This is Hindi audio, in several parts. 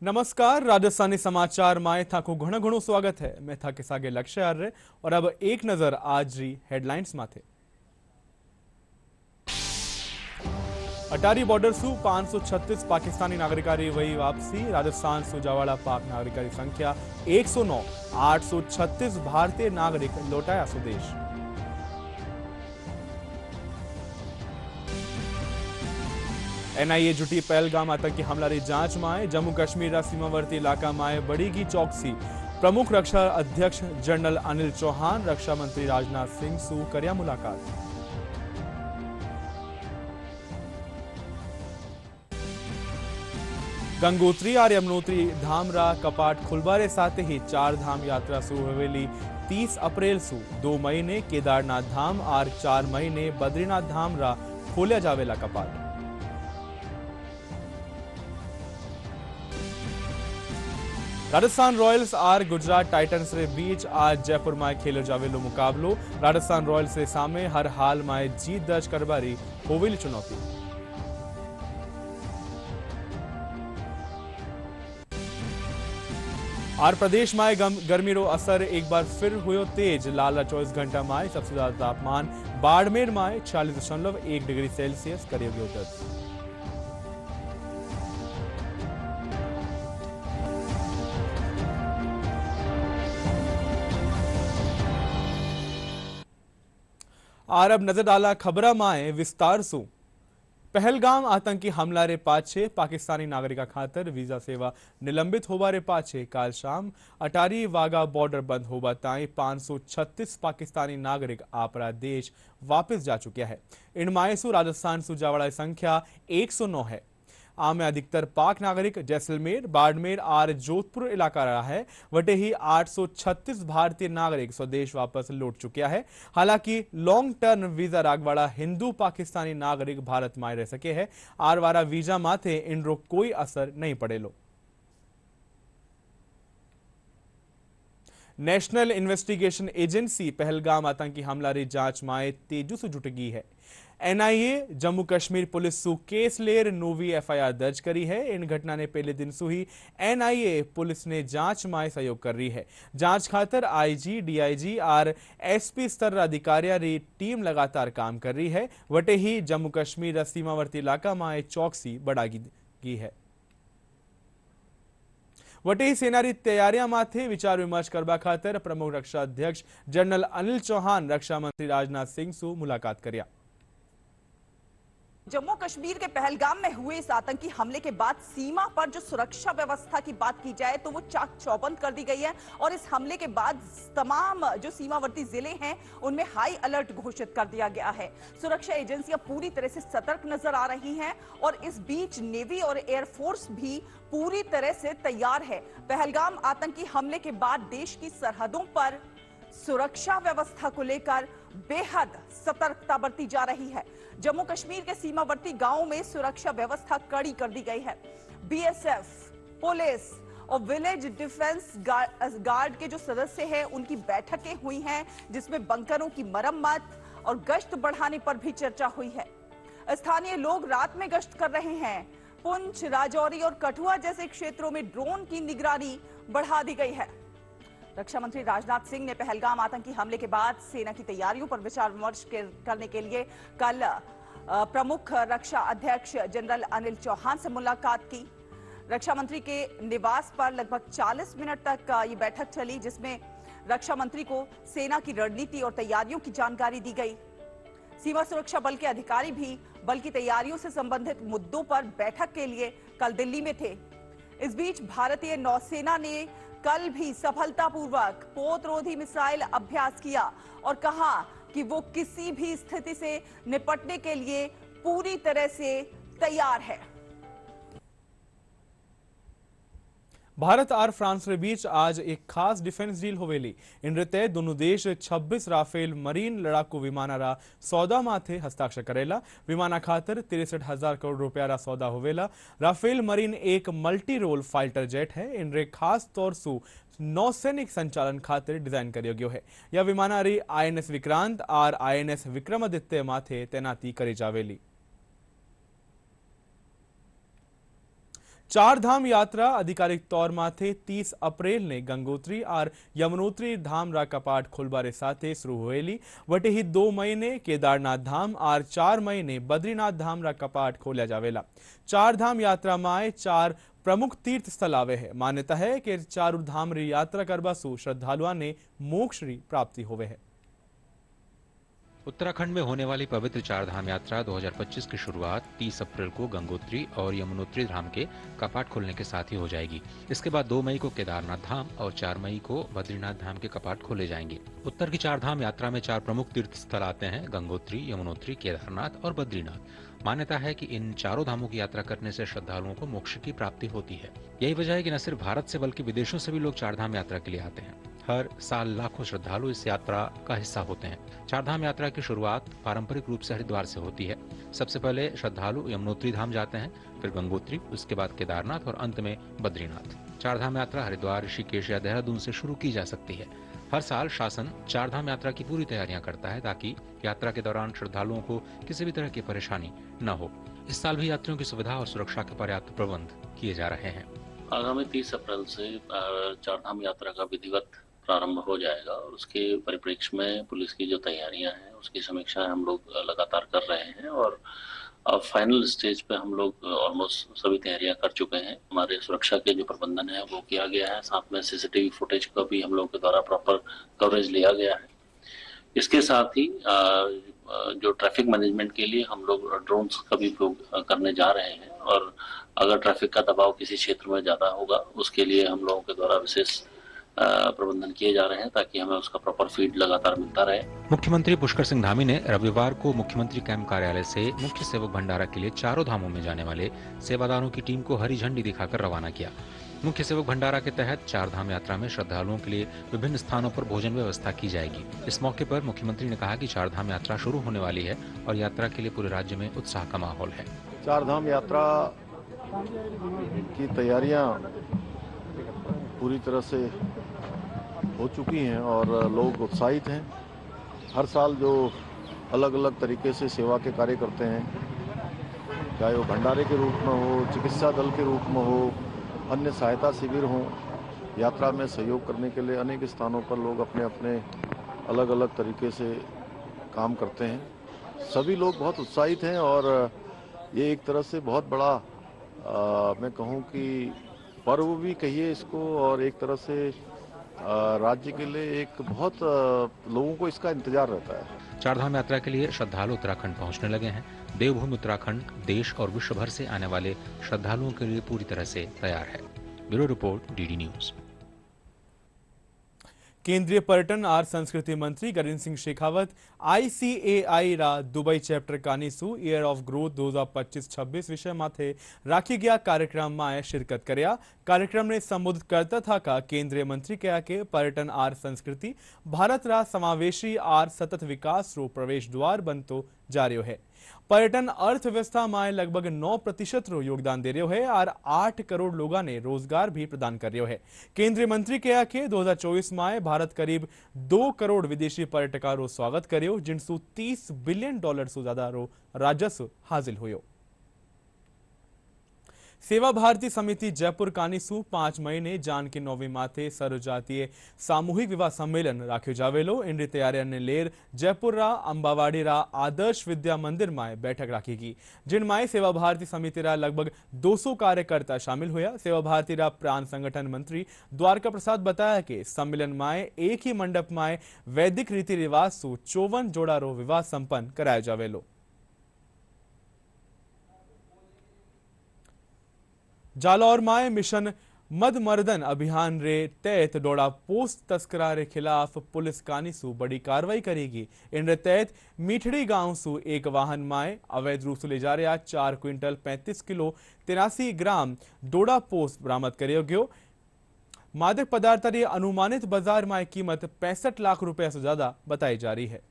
नमस्कार, राजस्थानी समाचार में था को घणो घणो स्वागत है। मैं था के सागे लक्ष्य आर्य और अब एक नजर आज री हेडलाइंस माथे। अटारी बॉर्डर सु 536 पाकिस्तानी नागरिकारी वही वापसी। राजस्थान सु जावाड़ा पाक नागरिकारी संख्या 109, 836 भारतीय नागरिक लौटाया स्वदेश। एनआईए जुटी पहलगाम आतंकी हमला री जांच में। जम्मू कश्मीर सीमावर्ती इलाका में बढ़ेगी चौकसी। प्रमुख रक्षा अध्यक्ष जनरल अनिल चौहान रक्षा मंत्री राजनाथ सिंह सु कर्या मुलाकात। गंगोत्री और यमुनोत्री धामरा कपाट खुलबारे साथ ही 4 धाम यात्रा शुरू हवेली 30 अप्रैल सु 2 मई ने केदारनाथ धाम और 4 मई ने बद्रीनाथ धाम रा खोलिया जावेला कपाट। राजस्थान रॉयल्स और गुजरात टाइटंस रे बीच आज जयपुर में खेलो जावेलो मुकाबलो। राजस्थान रॉयल्स रे सामने हर हाल में जीत दर्ज करवारी होवेली चुनौती। और प्रदेश में गर्मी रो असर एक बार फिर हुयो तेज। लाला 24 घंटा में सबसे ज्यादा तापमान बाड़मेर में 46.1 डिग्री सेल्सियस करियो गयो दर्ज। और अब नजर डाला खबरा माए विस्तार सु। पहलगाम आतंकी हमला रे पाछे पाकिस्तानी नागरिका खातर वीजा सेवा निलंबित होवा रे पाछे काल शाम अटारी वाघा बॉर्डर बंद होवा ताई 536 पाकिस्तानी नागरिक आपरा देश वापस जा चुके हैं। इनमाए सु राजस्थान सु जावड़ा संख्या 109 है। आमे अधिकतर पाक नागरिक जैसलमेर, बाड़मेर और जोधपुर इलाका रहा है। वटे ही 836 भारतीय नागरिक स्वदेश वापस लौट चुके हैं। हालांकि लॉन्ग टर्म वीजा रागवाड़ा हिंदू पाकिस्तानी नागरिक भारत में रह सके हैं। आर वारा वीजा माथे इनरो कोई असर नहीं पड़ेलो। नेशनल इन्वेस्टिगेशन एजेंसी पहलगाम आतंकी हमला री जांच में तेजू से जुट गई है। एनआईए जम्मू कश्मीर पुलिस सु केस लेर नोवी एफआईआर दर्ज करी है। इन घटना ने पहले दिन सु ही एनआईए पुलिस ने जांच में सहयोग कर रही है। जांच खातर आईजी, डीआईजी और एसपी स्तर अधिकारियों री टीम लगातार काम कर रही है। वटे ही जम्मू कश्मीर सीमावर्ती इलाका में चौकसी बढ़ा गई है। वटे ही सेना री तैयारियां माथे विचार विमर्श करवा खातर प्रमुख रक्षा अध्यक्ष जनरल अनिल चौहान रक्षा मंत्री राजनाथ सिंह सु मुलाकात कर्या। जम्मू कश्मीर के पहलगाम में हुए इस आतंकी हमले के बाद सीमा पर जो सुरक्षा व्यवस्था की बात की जाए तो वो चाक चौबंद कर दी गई है और इस हमले के बाद तमाम जो सीमावर्ती जिले हैं उनमें हाई अलर्ट घोषित कर दिया गया है। सुरक्षा एजेंसियां पूरी तरह से सतर्क नजर आ रही हैं और इस बीच नेवी और एयरफोर्स भी पूरी तरह से तैयार है। पहलगाम आतंकी हमले के बाद देश की सरहदों पर सुरक्षा व्यवस्था को लेकर बेहद सतर्कता बरती जा रही है। जम्मू कश्मीर के सीमावर्ती गांवों में सुरक्षा व्यवस्था कड़ी कर दी गई है। बीएसएफ, पुलिस और विलेज डिफेंस गार्ड के जो सदस्य हैं उनकी बैठकें हुई हैं जिसमें बंकरों की मरम्मत और गश्त बढ़ाने पर भी चर्चा हुई है। स्थानीय लोग रात में गश्त कर रहे हैं। पुंछ, राजौरी और कठुआ जैसे क्षेत्रों में ड्रोन की निगरानी बढ़ा दी गई है। रक्षा मंत्री राजनाथ सिंह ने पहलगाम आतंकी हमले के बाद सेना की तैयारियों पर विचार विमर्श करने के लिए कल प्रमुख रक्षा अध्यक्ष जनरल अनिल चौहान से मुलाकात की। रक्षा मंत्री के निवास पर लगभग 40 मिनट तक ये बैठक चली जिसमें रक्षा मंत्री को सेना की रणनीति और तैयारियों की जानकारी दी गई। सीमा सुरक्षा बल के अधिकारी भी बल की तैयारियों से संबंधित मुद्दों पर बैठक के लिए कल दिल्ली में थे। इस बीच भारतीय नौसेना ने कल भी सफलतापूर्वक पोतरोधी मिसाइल अभ्यास किया और कहा कि वो किसी भी स्थिति से निपटने के लिए पूरी तरह से तैयार है। भारत और फ्रांस के बीच आज एक खास डिफेंस डील होवेली। इन रीते दोनों देश 26 राफेल मरीन लड़ाकू विमाना सौदा माथे हस्ताक्षर करेला। विमाना खातर 63,000 करोड़ रुपया रा सौदा होवेला। राफेल मरीन एक मल्टी रोल फाइटर जेट है। इनरे खास तौर सु नौसैनिक संचालन खातिर डिजाइन करियो गयो है। यह विमाना री आईएनएस विक्रांत और आईएनएस विक्रमादित्य माथे तैनाती करी जावेली। चार धाम यात्रा आधिकारिक तौर माथे 30 अप्रैल ने गंगोत्री और यमुनोत्री धाम रा कपाट खुलबारे साथे शुरू होएली। वटे ही 2 मई ने केदारनाथ धाम और 4 मई ने बद्रीनाथ धाम रा कपाट खोला जावेला। चार धाम यात्रा में 4 प्रमुख तीर्थ स्थल आवे है। मान्यता है कि चारु धाम री यात्रा करबा सु श्रद्धालुओं ने मोक्ष री प्राप्ति होवे है। उत्तराखंड में होने वाली पवित्र चारधाम यात्रा 2025 की शुरुआत 30 अप्रैल को गंगोत्री और यमुनोत्री धाम के कपाट खुलने के साथ ही हो जाएगी। इसके बाद 2 मई को केदारनाथ धाम और 4 मई को बद्रीनाथ धाम के कपाट खोले जाएंगे। उत्तर की चारधाम यात्रा में 4 प्रमुख तीर्थ स्थल आते हैं: गंगोत्री, यमुनोत्री, केदारनाथ और बद्रीनाथ। मान्यता है कि इन चारों धामों की यात्रा करने से श्रद्धालुओं को मोक्ष की प्राप्ति होती है। यही वजह है कि न सिर्फ भारत से बल्कि विदेशों से भी लोग चारधाम यात्रा के लिए आते हैं। हर साल लाखों श्रद्धालु इस यात्रा का हिस्सा होते हैं। चारधाम यात्रा की शुरुआत पारंपरिक रूप से हरिद्वार से होती है। सबसे पहले श्रद्धालु यमुनोत्री धाम जाते हैं, फिर गंगोत्री, उसके बाद केदारनाथ और अंत में बद्रीनाथ। चारधाम यात्रा हरिद्वार, ऋषिकेश या देहरादून से शुरू की जा सकती है। हर साल शासन चारधाम यात्रा की पूरी तैयारियां करता है ताकि यात्रा के दौरान श्रद्धालुओं को किसी भी तरह की परेशानी न हो। इस साल भी यात्रियों की सुविधा और सुरक्षा के पर्याप्त प्रबंध किए जा रहे हैं। आगामी 30 अप्रैल से चारधाम यात्रा का विधिवत प्रारंभ हो जाएगा और उसके परिप्रेक्ष्य में पुलिस की जो तैयारियां हैं उसकी समीक्षा हम लोग लगातार कर रहे हैं और अब फाइनल स्टेज पे हम लोग ऑलमोस्ट सभी तैयारियां कर चुके हैं। हमारे सुरक्षा के जो प्रबंधन है वो किया गया है, साथ में सीसीटीवी फुटेज का भी हम लोग के द्वारा प्रॉपर कवरेज लिया गया है। इसके साथ ही जो ट्रैफिक मैनेजमेंट के लिए हम लोग ड्रोन्स का भी उपयोग करने जा रहे हैं और अगर ट्रैफिक का दबाव किसी क्षेत्र में ज्यादा होगा उसके लिए हम लोगों के द्वारा विशेष प्रबंधन किए जा रहे हैं ताकि हमें उसका प्रॉपर फीड लगातार मिलता रहे। मुख्यमंत्री पुष्कर सिंह धामी ने रविवार को मुख्यमंत्री कैंप कार्यालय से मुख्य सेवक भंडारा के लिए चारों धामों में जाने वाले सेवादारों की टीम को हरी झंडी दिखाकर रवाना किया। मुख्य सेवक भंडारा के तहत चारधाम यात्रा में श्रद्धालुओं के लिए विभिन्न स्थानों पर भोजन व्यवस्था की जाएगी। इस मौके पर मुख्यमंत्री ने कहा कि चारधाम यात्रा शुरू होने वाली है और यात्रा के लिए पूरे राज्य में उत्साह का माहौल है। चारधाम यात्रा की तैयारियां पूरी तरह से हो चुकी हैं और लोग उत्साहित हैं। हर साल जो अलग अलग तरीके से सेवा के कार्य करते हैं, चाहे वो भंडारे के रूप में हो, चिकित्सा दल के रूप में हो, अन्य सहायता शिविर हों, यात्रा में सहयोग करने के लिए अनेक स्थानों पर लोग अपने अपने अलग अलग तरीके से काम करते हैं। सभी लोग बहुत उत्साहित हैं और ये एक तरह से बहुत बड़ा मैं कहूँ कि पर्व भी कहिए इसको और एक तरह से राज्य के लिए एक बहुत लोगों को इसका इंतजार रहता है। चारधाम यात्रा के लिए श्रद्धालु उत्तराखंड पहुंचने लगे हैं। देवभूमि उत्तराखंड देश और विश्व भर से आने वाले श्रद्धालुओं के लिए पूरी तरह से तैयार है। Bureau report, DD news. केंद्रीय पर्यटन और संस्कृति मंत्री गजेंद्र सिंह शेखावत ICAI रा दुबई चैप्टर कानीसु ईयर ऑफ ग्रोथ 2025-26 विषय माथे राखी गया कार्यक्रम में शिरकत कर्या। कार्यक्रम ने संबोधित करता था का केंद्रीय मंत्री कहा के पर्यटन और संस्कृति भारत रा समावेशी और सतत विकास रो प्रवेश द्वार बनतो जा रह्यो है। पर्यटन अर्थव्यवस्था में लगभग 9% रो योगदान दे रह्यो है और 8 करोड़ लोगों ने रोजगार भी प्रदान कर रह्यो है। केंद्रीय मंत्री कहा कि 2024 में भारत करीब 2 करोड़ विदेशी पर्यटकों रो स्वागत कर्यो, जिनसु $30 बिलियन सु ज्यादा रो राजस्व हासिल हुयो। सेवा भारती समिति जयपुर कानीसु 5 मई ने जानकी नौवी माथे सर्वजातीय सामूहिक विवाह सम्मेलन राख्यो जावेलो। इन तैयारियों ने लेर जयपुर रा अंबावाड़ी रा आदर्श विद्या मंदिर में बैठक राखी गई, जिनमें सेवा भारती समिति रा लगभग 200 कार्यकर्ता शामिल हुआ। सेवा भारती रा प्राण संगठन मंत्री द्वारका प्रसाद बताया कि सम्मेलन में एक ही मंडप में वैदिक रीति रिवाज सु 54 जोड़ा रो विवाह संपन्न कराया जावेलो। जालौर में मिशन मदमर्दन अभियान रे तहत डोड़ा पोस्ट तस्करा रे खिलाफ पुलिस कानीसु बड़ी कार्रवाई करेगी। इन रे तहत मीठड़ी गांव सु एक वाहन में अवैध रूप से ले जा रहा 4 क्विंटल 35 किलो 83 ग्राम डोड़ा पोस्ट बरामद करियो गयो। मादक पदार्थ की अनुमानित बाजार में कीमत 65 लाख रुपया से ज्यादा बताई जा रही है।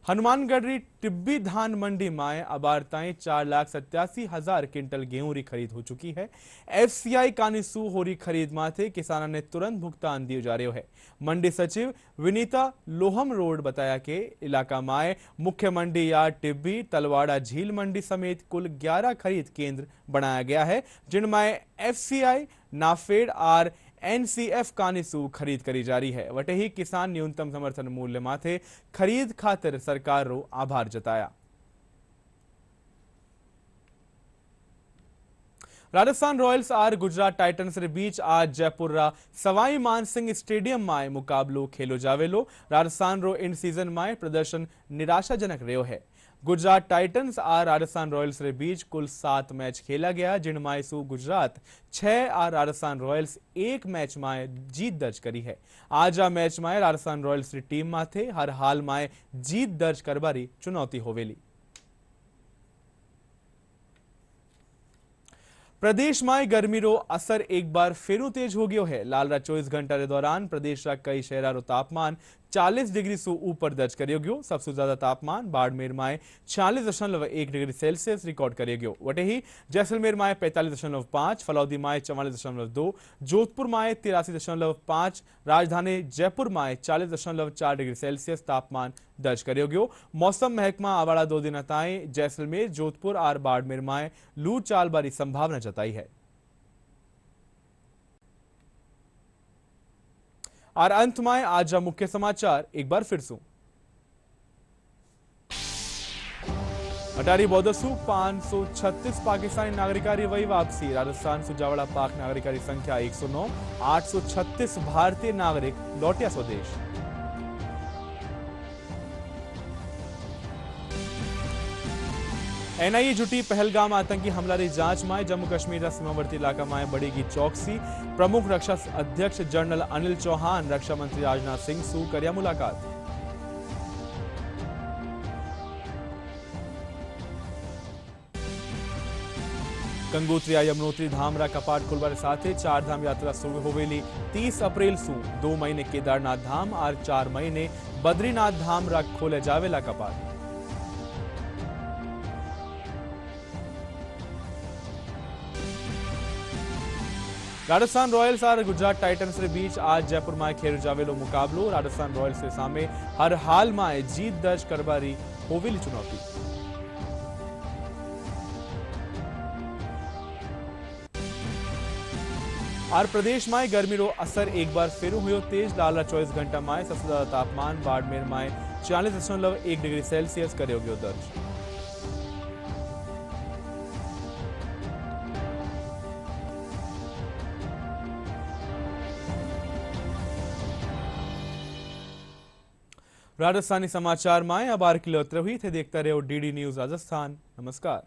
हनुमानगढ़ी टिब्बी धान मंडी में अबार ताईं 4,87,000 क्विंटल गेहूं री खरीद हो चुकी है। एफसीआई कानिसू हो रही खरीद माथे किसानों ने तुरंत भुगतान दियो जा रहा है। मंडी सचिव विनीता लोहम रोड बताया कि इलाका में मुख्य मंडी यार्ड टिब्बी तलवाड़ा झील मंडी समेत कुल 11 खरीद केंद्र बनाया गया है, जिनमें एफसीआई नाफेड और एनसीएफ कानिसू खरीद करी जा रही है। वटे ही किसान न्यूनतम समर्थन मूल्य माथे खरीद खातिर सरकार रो आभार जताया। राजस्थान रॉयल्स और गुजरात टाइटंस के बीच आज जयपुर रा सवाई मानसिंह स्टेडियम में मुकाबलो खेलो जावेलो। राजस्थान रो इन सीजन में प्रदर्शन निराशाजनक रहो है। गुजरात टाइटंस और राजस्थान रॉयल्स के बीच कुल 7 मैच खेला गया, जिनमें सु गुजरात 6 और राजस्थान रॉयल्स 1 मैच में जीत दर्ज करी है। आज आ मैच में राजस्थान रॉयल्स की टीम माथे हर हाल में जीत दर्ज करवारी चुनौती होवेली। प्रदेश में गर्मी रो असर एक बार फिर तेज हो गयो है। लाल 24 घंटा के दौरान प्रदेश का कई शहर रो तापमान 40 डिग्री से ऊपर दर्ज करियो गयो। सबसे ज्यादा तापमान बाड़मेर में 46.1 डिग्री सेल्सियस रिकॉर्ड करियो गयो। वटे ही जैसलमेर में 45.5, फलौदी में 44.2, जोधपुर में 83.5, राजधानी जयपुर में 40.4 डिग्री सेल्सियस तापमान दर्ज करियो गयो। मौसम महकमा आवाड़ा 2 दिन ताईं जैसलमेर, जोधपुर और बाड़मेर में लू चाल बारी संभावना जताई है। और अंत में आज मुख्य समाचार एक बार फिर से। अटारी बौद्धसु 536 पाकिस्तानी नागरिकारी वही वापसी। राजस्थान सुजावड़ा पाक नागरिकारी संख्या 109, 836 भारतीय नागरिक लौटिया स्वदेश। एनआईए जुटी पहलगाम आतंकी हमला री जांच में। जम्मू कश्मीर का सीमावर्ती इलाका में बढ़ेगी चौकसी। प्रमुख रक्षा अध्यक्ष जनरल अनिल चौहान रक्षा मंत्री राजनाथ सिंह सु करिया मुलाकात। गंगोत्री यमुनोत्री धाम रा कपाट खुलवार साथे 4 धाम यात्रा शुरू होवेली। 30 अप्रैल सु 2 महीने केदारनाथ धाम और 4 महीने बद्रीनाथ धाम रा खोले जावेला कपाट। राजस्थान रॉयल्स और गुजरात टाइटंस के बीच आज जयपुर में खेल जावेलो मुकाबलो। राजस्थान रॉयल्स के सामने हर हाल में जीत दर्ज करवारी होवेली चुनौती। और प्रदेश में गर्मी रो असर एक बार फिर हुयो तेज। लाल 24 घंटा में सबसे ज्यादा तापमान बाड़मेर में 40.1 डिग्री सेल्सियस करियो गयो दर्ज। राजस्थानी समाचार में अब आर किलो हुई थे। देखता रहो डीडी न्यूज राजस्थान। नमस्कार।